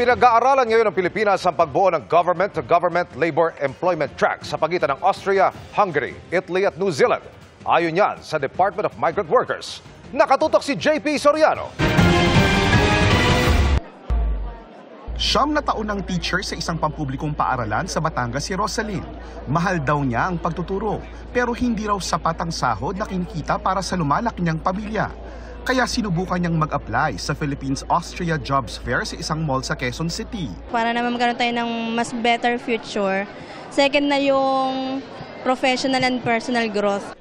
Pinag-aaralan ngayon ng Pilipinas ang pagbuo ng government-to-government labor employment track sa pagitan ng Austria, Hungary, Italy at New Zealand. Ayon yan sa Department of Migrant Workers. Nakatutok si JP Soriano. 9 na taon ng teacher sa isang pampublikong paaralan sa Batangas si Rosalyn. Mahal daw niya ang pagtuturo, pero hindi raw sapat ang sahod na kinikita para sa lumalaki niyang pamilya. Kaya sinubukan niyang mag-apply sa Philippines-Austria Jobs Fair sa isang mall sa Quezon City. Para naman magkaroon tayo ng mas better future. Second na yung professional and personal growth.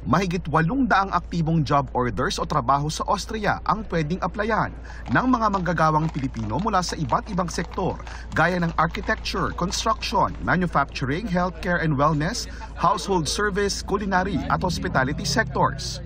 Mahigit 800 aktibong job orders o trabaho sa Austria ang pwedeng applyan ng mga manggagawang Pilipino mula sa iba't ibang sektor gaya ng architecture, construction, manufacturing, healthcare and wellness, household service, culinary at hospitality sectors.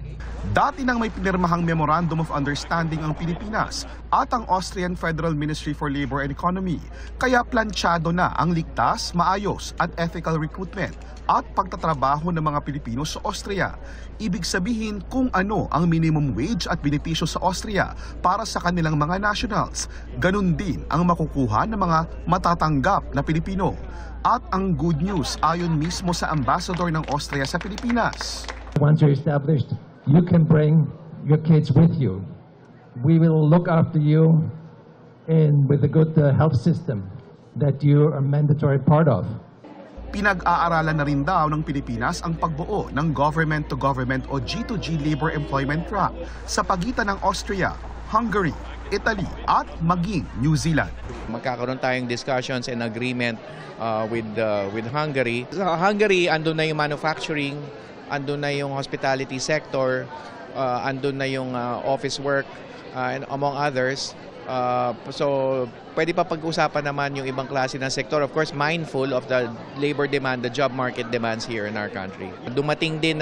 Dati nang may pinirmahang Memorandum of Understanding ang Pilipinas at ang Austrian Federal Ministry for Labor and Economy, kaya planchado na ang ligtas, maayos at ethical recruitment at pagtatrabaho ng mga Pilipino sa Austria. Ibig sabihin kung ano ang minimum wage at benepisyo sa Austria para sa kanilang mga nationals. Ganun din ang makukuha ng mga matatanggap na Pilipino. At ang good news ayon mismo sa ambassador ng Austria sa Pilipinas. Once you're established, you can bring your kids with you. We will look after you with a good health system that you are a mandatory part of. Pinag-aaralan na rin daw ng Pilipinas ang pagbuo ng government-to-government o G2G labor employment track sa pagitan ng Austria, Hungary, Italy at maging New Zealand. Magkakaroon tayong discussions and agreement with Hungary. Sa Hungary, andun na yung manufacturing, andun na yung hospitality sector, andun na yung office work, and among others. So, pwede pa pag-usapan naman yung ibang klase ng sektor. Of course, mindful of the labor demand, the job market demands here in our country. Dumating din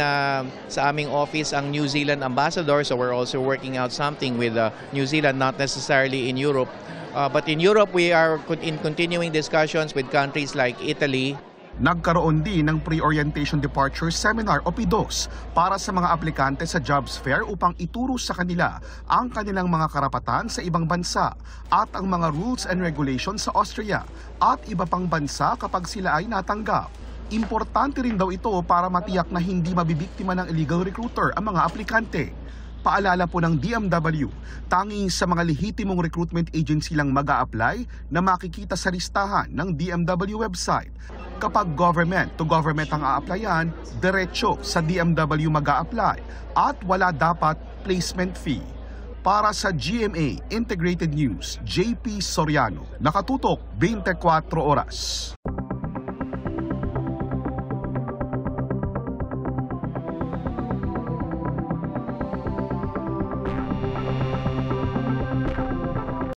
sa aming office ang New Zealand ambassador, so we're also working out something with New Zealand, not necessarily in Europe. But in Europe, we are in continuing discussions with countries like Italy. Nagkaroon din ng Pre-Orientation Departure Seminar o PIDOS para sa mga aplikante sa Jobs Fair upang ituro sa kanila ang kanilang mga karapatan sa ibang bansa at ang mga rules and regulations sa Austria at iba pang bansa kapag sila ay natanggap. Importante rin daw ito para matiyak na hindi mabibiktima ng illegal recruiter ang mga aplikante. Paalala po ng DMW, tanging sa mga lehitimong recruitment agency lang mag-a-apply na makikita sa listahan ng DMW website. Kapag government-to-government ang a-applyan, diretso sa DMW mag-a-apply at wala dapat placement fee. Para sa GMA Integrated News, JP Soriano, nakatutok 24 oras.